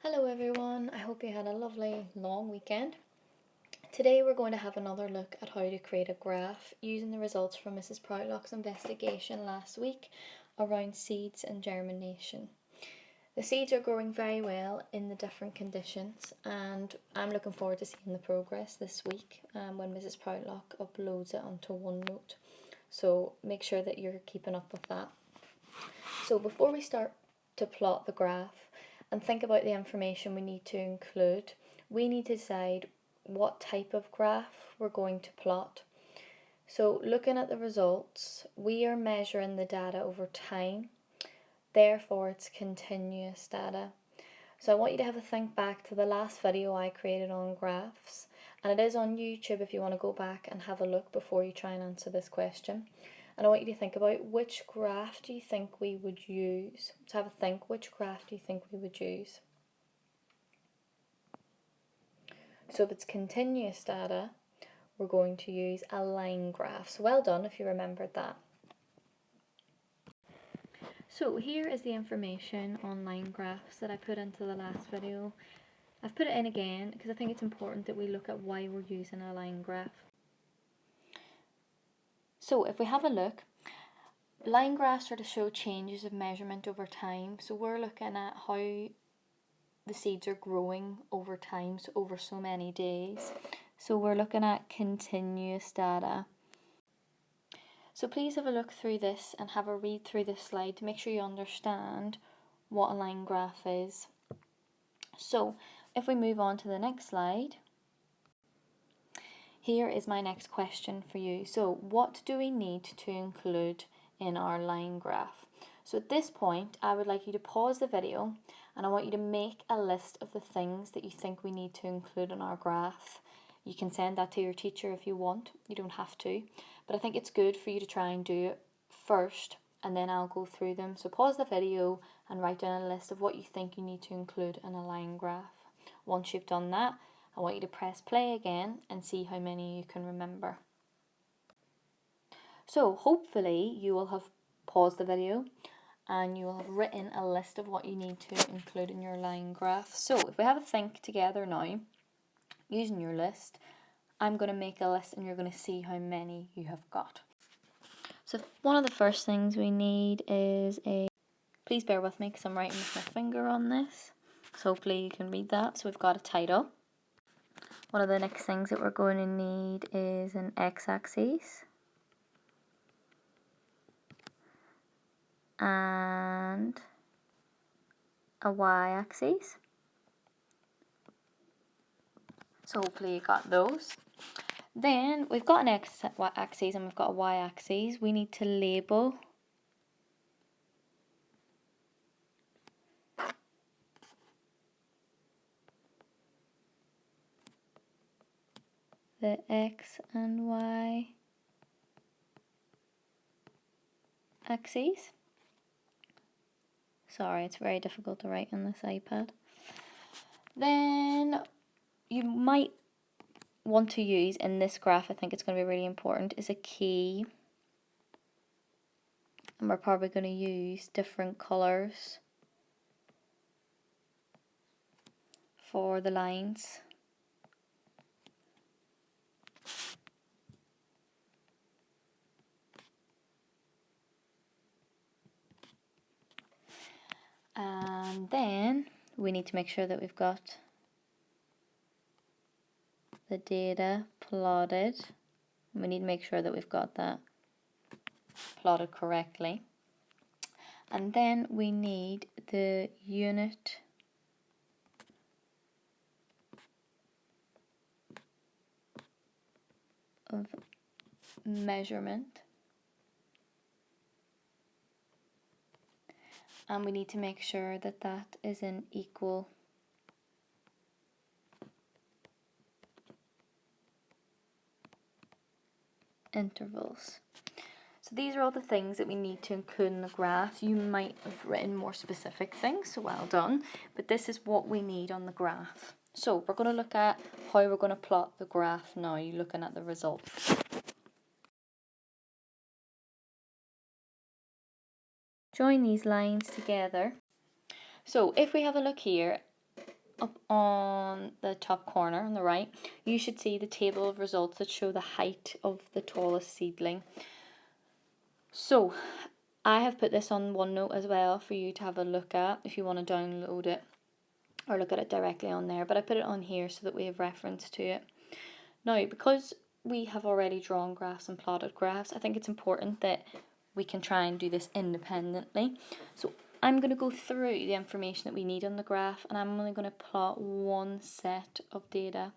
Hello everyone, I hope you had a lovely long weekend. Today we're going to have another look at how to create a graph using the results from Mrs. Proudlock's investigation last week around seeds and germination. The seeds are growing very well in the different conditions, and I'm looking forward to seeing the progress this week when Mrs. Proudlock uploads it onto OneNote. So make sure that you're keeping up with that. So before we start to plot the graph and think about the information we need to include, we need to decide what type of graph we're going to plot. So looking at the results, we are measuring the data over time, therefore it's continuous data. So I want you to have a think back to the last video I created on graphs, and it is on YouTube if you want to go back and have a look before you try and answer this question. And I want you to think about which graph do you think we would use. So have a think, which graph do you think we would use? So if it's continuous data, we're going to use a line graph. So well done if you remembered that. So here is the information on line graphs that I put into the last video. I've put it in again because I think it's important that we look at why we're using a line graph. So if we have a look, line graphs are to show changes of measurement over time. So we're looking at how the seeds are growing over time, so over so many days. So we're looking at continuous data. So please have a look through this and have a read through this slide to make sure you understand what a line graph is. So if we move on to the next slide, here is my next question for you. So what do we need to include in our line graph? So at this point, I would like you to pause the video and I want you to make a list of the things that you think we need to include in our graph. You can send that to your teacher if you want, you don't have to, but I think it's good for you to try and do it first and then I'll go through them. So pause the video and write down a list of what you think you need to include in a line graph. Once you've done that, I want you to press play again and see how many you can remember. So hopefully you will have paused the video and you will have written a list of what you need to include in your line graph. So if we have a think together now, using your list, I'm going to make a list and you're going to see how many you have got. So one of the first things we need is please bear with me because I'm writing with my finger on this. So hopefully you can read that. So we've got a title. One of the next things that we're going to need is an x-axis and a y-axis. So hopefully you got those. Then we've got an x-axis and we've got a y-axis. We need to label the x and y axes. Sorry, it's very difficult to write on this iPad. Then you might want to use in this graph, I think it's going to be really important, is a key. And we're probably going to use different colours for the lines. And then we need to make sure that we've got the data plotted. We need to make sure that we've got that plotted correctly. And then we need the unit of measurement. And we need to make sure that that is in equal intervals. So these are all the things that we need to include in the graph. You might have written more specific things, so well done, but this is what we need on the graph. So we're going to look at how we're going to plot the graph now, looking at the results. Join these lines together. So if we have a look here, up on the top corner on the right, you should see the table of results that show the height of the tallest seedling. So I have put this on OneNote as well for you to have a look at if you want to download it or look at it directly on there, but I put it on here so that we have reference to it. Now, because we have already drawn graphs and plotted graphs, I think it's important that we can try and do this independently. So I'm going to go through the information that we need on the graph, and I'm only going to plot one set of data,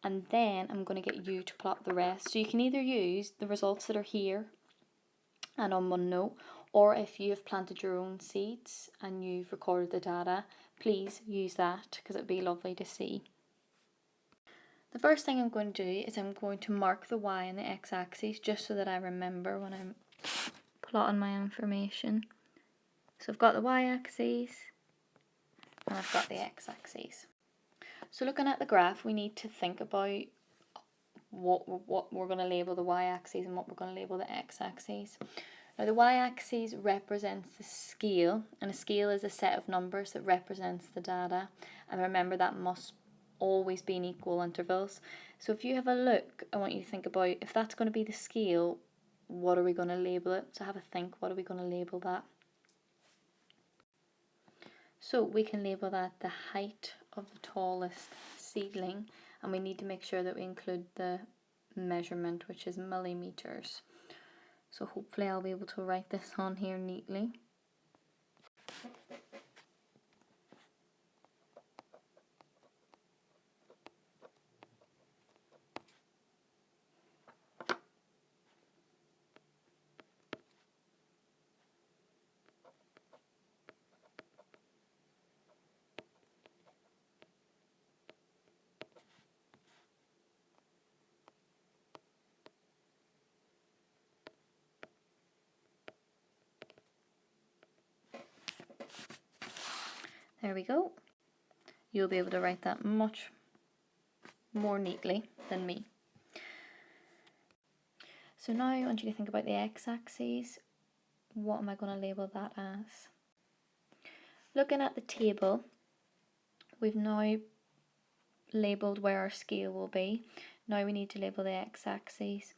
and then I'm going to get you to plot the rest. So you can either use the results that are here and on OneNote, or if you have planted your own seeds and you've recorded the data, please use that because it would be lovely to see. The first thing I'm going to do is I'm going to mark the y and the x-axis just so that I remember when I'm plotting my information. So I've got the y-axis and I've got the x-axis. So looking at the graph, we need to think about what we're going to label the y-axis and what we're going to label the x-axis. Now the y-axis represents the scale, and a scale is a set of numbers that represents the data, and remember that must always be in equal intervals. So if you have a look, I want you to think about if that's going to be the scale, what are we going to label it? So have a think, what are we going to label that? So we can label that the height of the tallest seedling, and we need to make sure that we include the measurement, which is millimeters. So hopefully I'll be able to write this on here neatly. There we go. You'll be able to write that much more neatly than me. So now I want you to think about the x-axis. What am I going to label that as? Looking at the table, we've now labelled where our scale will be. Now we need to label the x-axis.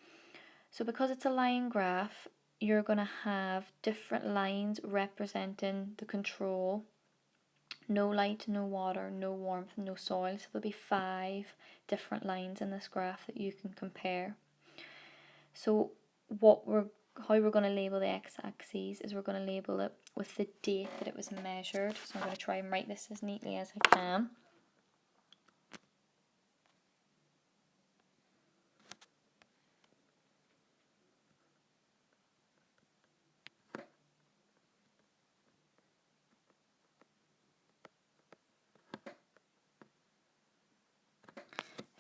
So because it's a line graph, you're going to have different lines representing the control. No light, no water, no warmth, no soil. So there'll be 5 different lines in this graph that you can compare. So how we're going to label the x-axis is we're going to label it with the date that it was measured. So I'm going to try and write this as neatly as I can.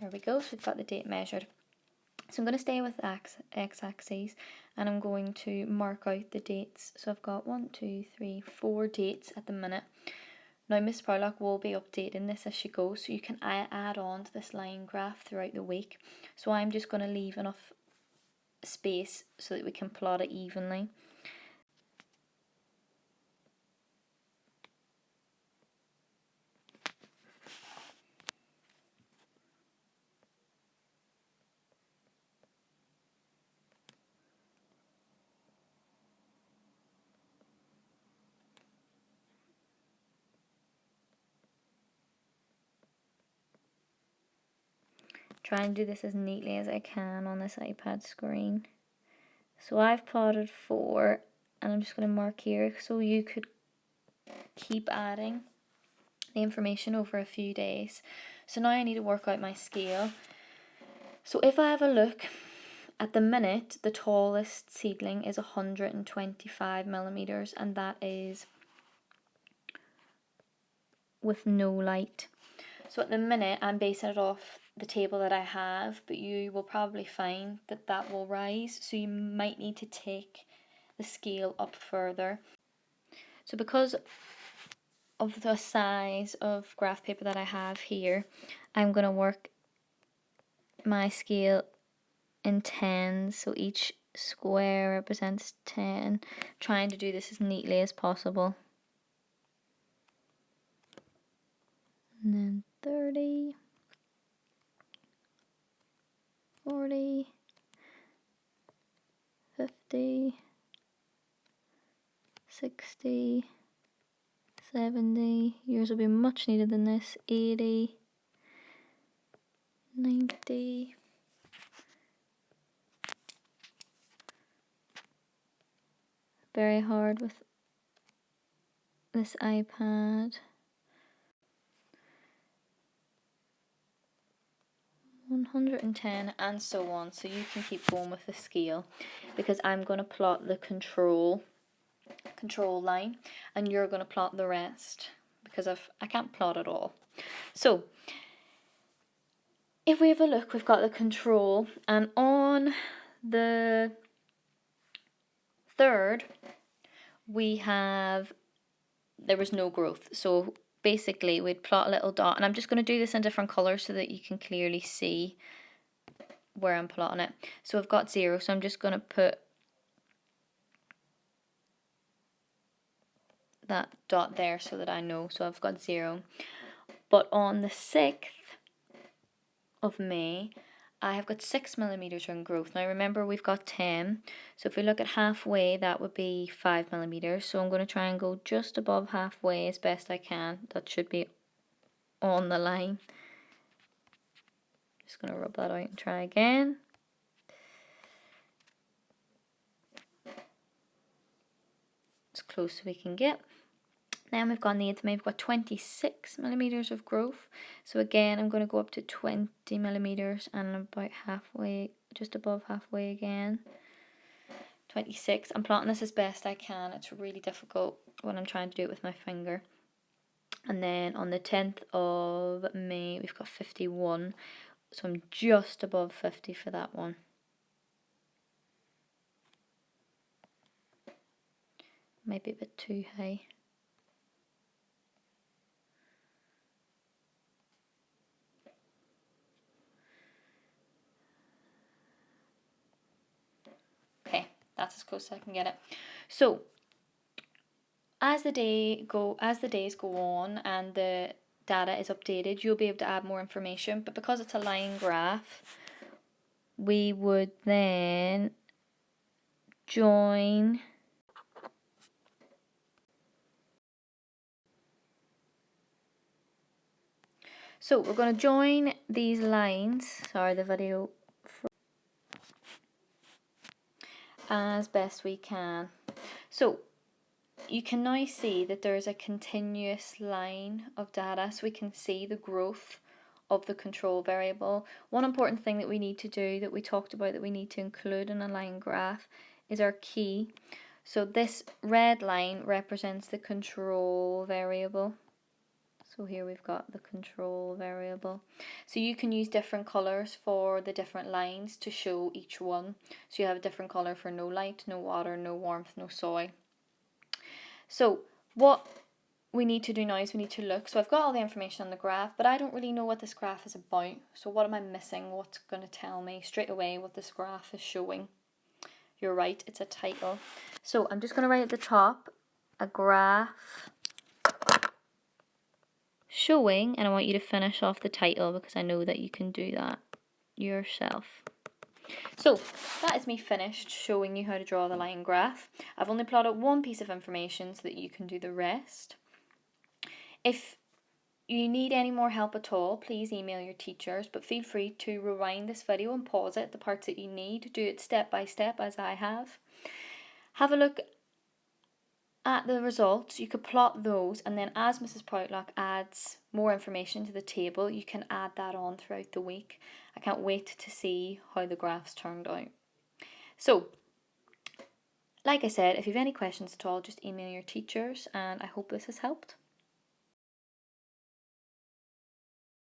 There we go, so we've got the date measured. So I'm going to stay with the x-axis and I'm going to mark out the dates. So I've got 1, 2, 3, 4 dates at the minute. Now Miss Prolock will be updating this as she goes, so you can add on to this line graph throughout the week. So I'm just going to leave enough space so that we can plot it evenly. Try and do this as neatly as I can on this iPad screen. So I've plotted 4 and I'm just going to mark here so you could keep adding the information over a few days. So now I need to work out my scale. So if I have a look, at the minute the tallest seedling is 125 millimeters, and that is with no light. So at the minute I'm basing it off the table that I have, but you will probably find that that will rise, so you might need to take the scale up further. So because of the size of graph paper that I have here, I'm going to work my scale in tens, so each square represents 10, trying to do this as neatly as possible. And 60, 70, yours will be much needed than this, 80, 90, very hard with this iPad, 110, and so on. So you can keep going with the scale, because I'm going to plot the control line and you're going to plot the rest, because I can't plot it all. So if we have a look, we've got the control, and on the third there was no growth. So basically we'd plot a little dot, and I'm just going to do this in different colours so that you can clearly see where I'm plotting it. So I've got 0, so I'm just going to put that dot there so that I know. So I've got 0. But on the 6th of May, I have got 6 millimeters in growth. Now remember, we've got 10, so if we look at halfway, that would be 5 millimeters. So I'm going to try and go just above halfway as best I can. That should be on the line. Just going to rub that out and try again. As close as we can get. Then we've got on the 8th of May, we've got 26 millimeters of growth. So again, I'm going to go up to 20 millimeters and about halfway, just above halfway again. 26. I'm plotting this as best I can. It's really difficult when I'm trying to do it with my finger. And then on the 10th of May, we've got 51. So I'm just above 50 for that one. Maybe a bit too high. Okay, that's as close as I can get it. So as the days go on and the data is updated, you'll be able to add more information. But because it's a line graph, we would then join so we're going to join these lines, sorry the video, as best we can. So you can now see that there is a continuous line of data, so we can see the growth of the control variable. One important thing that we need to do, that we talked about, that we need to include in a line graph, is our key. So this red line represents the control variable. So here we've got the control variable. So you can use different colours for the different lines to show each one. So you have a different colour for no light, no water, no warmth, no soil. So what we need to do now is we need to look. So I've got all the information on the graph, but I don't really know what this graph is about. So what am I missing? What's going to tell me straight away what this graph is showing? You're right, it's a title. So I'm just going to write at the top, a graph showing, and I want you to finish off the title because I know that you can do that yourself. So that is me finished showing you how to draw the line graph. I've only plotted one piece of information so that you can do the rest. If you need any more help at all, please email your teachers, but feel free to rewind this video and pause it, the parts that you need. Do it step by step as I have. Have a look at the results. You could plot those, and then as Mrs. Proutlock adds more information to the table, you can add that on throughout the week. I can't wait to see how the graphs turned out. So, like I said, if you have any questions at all, just email your teachers, and I hope this has helped.